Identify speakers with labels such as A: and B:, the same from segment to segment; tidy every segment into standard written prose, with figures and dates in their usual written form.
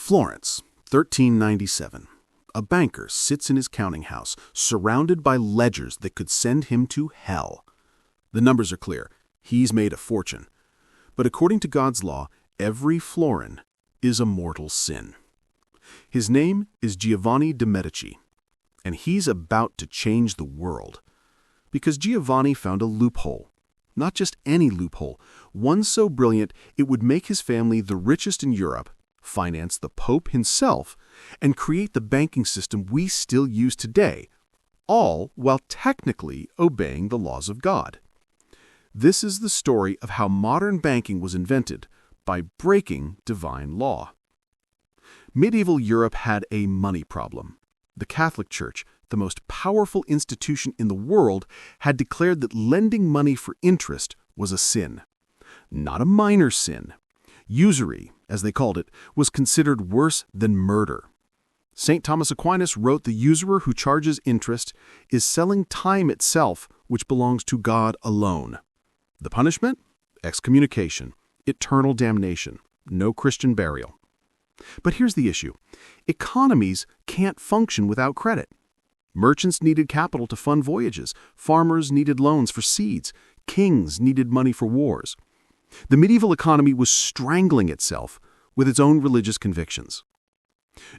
A: Florence, 1397. A banker sits in his counting house, surrounded by ledgers that could send him to hell. The numbers are clear. He's made a fortune. But according to God's law, every florin is a mortal sin. His name is Giovanni de Medici, and he's about to change the world. Because Giovanni found a loophole. Not just any loophole, one so brilliant it would make his family the richest in Europe, finance the Pope himself, and create the banking system we still use today, all while technically obeying the laws of God. This is the story of how modern banking was invented by breaking divine law. Medieval Europe had a money problem. The Catholic Church, the most powerful institution in the world, had declared that lending money for interest was a sin. Not a minor sin. Usury, as they called it, was considered worse than murder. St. Thomas Aquinas wrote, "The usurer who charges interest is selling time itself, which belongs to God alone." The punishment? Excommunication, eternal damnation, no Christian burial. But here's the issue. Economies can't function without credit. Merchants needed capital to fund voyages. Farmers needed loans for seeds. Kings needed money for wars. The medieval economy was strangling itself with its own religious convictions.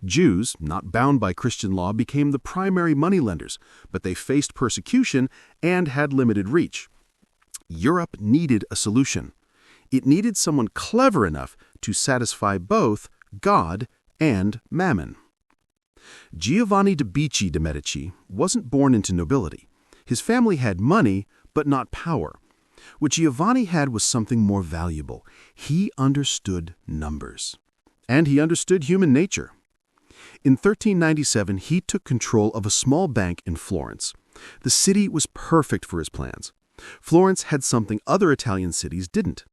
A: Jews, not bound by Christian law, became the primary moneylenders, but they faced persecution and had limited reach. Europe needed a solution. It needed someone clever enough to satisfy both God and Mammon. Giovanni de Medici wasn't born into nobility. His family had money, but not power. What Giovanni had was something more valuable. He understood numbers. And he understood human nature. In 1397, he took control of a small bank in Florence. The city was perfect for his plans. Florence had something other Italian cities didn't: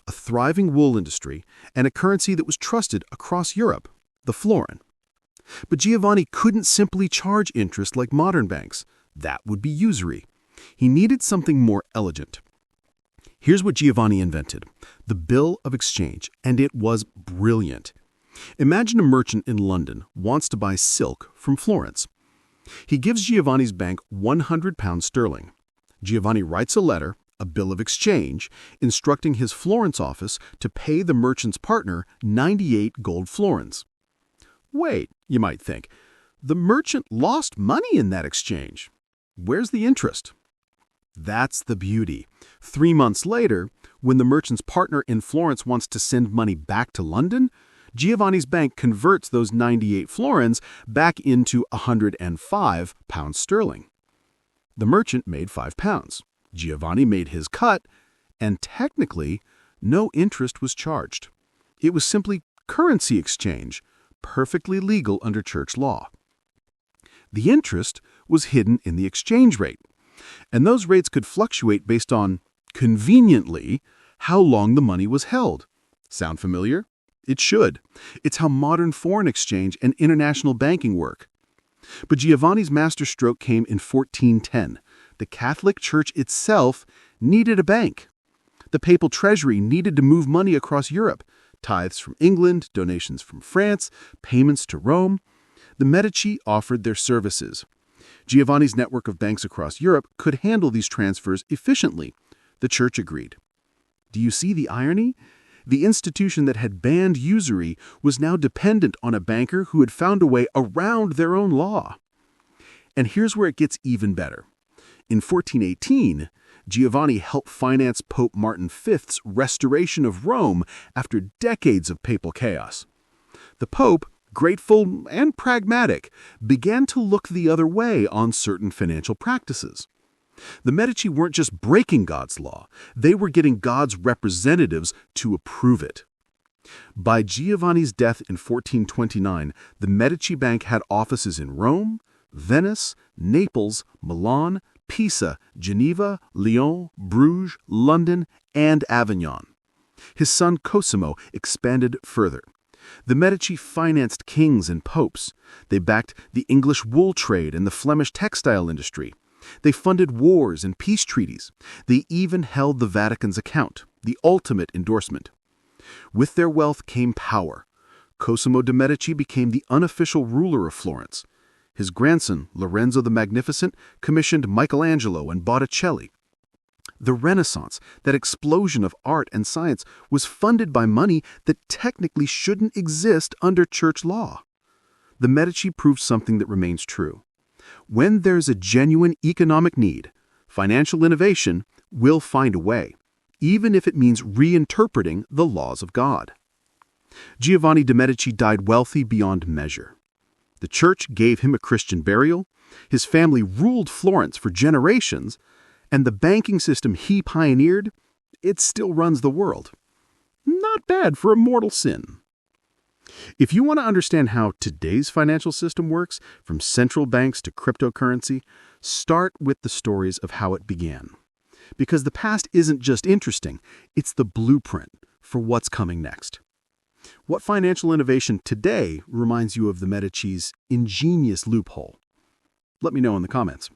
A: a thriving wool industry and a currency that was trusted across Europe, the florin. But Giovanni couldn't simply charge interest like modern banks. That would be usury. He needed something more elegant. Here's what Giovanni invented: the bill of exchange, and it was brilliant. Imagine a merchant in London wants to buy silk from Florence. He gives Giovanni's bank £100. Giovanni writes a letter, a bill of exchange, instructing his Florence office to pay the merchant's partner 98 gold florins. Wait, you might think, the merchant lost money in that exchange. Where's the interest? That's the beauty. 3 months later, when the merchant's partner in Florence wants to send money back to London, Giovanni's bank converts those 98 florins back into 105 pounds sterling. The merchant made £5. Giovanni made his cut, and technically, no interest was charged. It was simply currency exchange, perfectly legal under church law. The interest was hidden in the exchange rate, and those rates could fluctuate based on, conveniently, how long the money was held. Sound familiar? It should. It's how modern foreign exchange and international banking work. But Giovanni's masterstroke came in 1410. The Catholic Church itself needed a bank. The papal treasury needed to move money across Europe. Tithes from England, donations from France, payments to Rome. The Medici offered their services. Giovanni's network of banks across Europe could handle these transfers efficiently. The Church agreed. Do you see the irony? The institution that had banned usury was now dependent on a banker who had found a way around their own law. And here's where it gets even better. In 1418, Giovanni helped finance Pope Martin V's restoration of Rome after decades of papal chaos. The Pope, grateful and pragmatic, began to look the other way on certain financial practices. The Medici weren't just breaking God's law, they were getting God's representatives to approve it. By Giovanni's death in 1429, the Medici Bank had offices in Rome, Venice, Naples, Milan, Pisa, Geneva, Lyon, Bruges, London, and Avignon. His son Cosimo expanded further. The Medici financed kings and popes. They backed the English wool trade and the Flemish textile industry. They funded wars and peace treaties. They even held the Vatican's account, the ultimate endorsement. With their wealth came power. Cosimo de Medici became the unofficial ruler of Florence. His grandson, Lorenzo the Magnificent, commissioned Michelangelo and Botticelli. The Renaissance, that explosion of art and science, was funded by money that technically shouldn't exist under church law. The Medici proved something that remains true. When there's a genuine economic need, financial innovation will find a way, even if it means reinterpreting the laws of God. Giovanni de Medici died wealthy beyond measure. The church gave him a Christian burial, his family ruled Florence for generations, and the banking system he pioneered, it still runs the world. Not bad for a mortal sin. If you want to understand how today's financial system works, from central banks to cryptocurrency, start with the stories of how it began. Because the past isn't just interesting, it's the blueprint for what's coming next. What financial innovation today reminds you of the Medici's ingenious loophole? Let me know in the comments.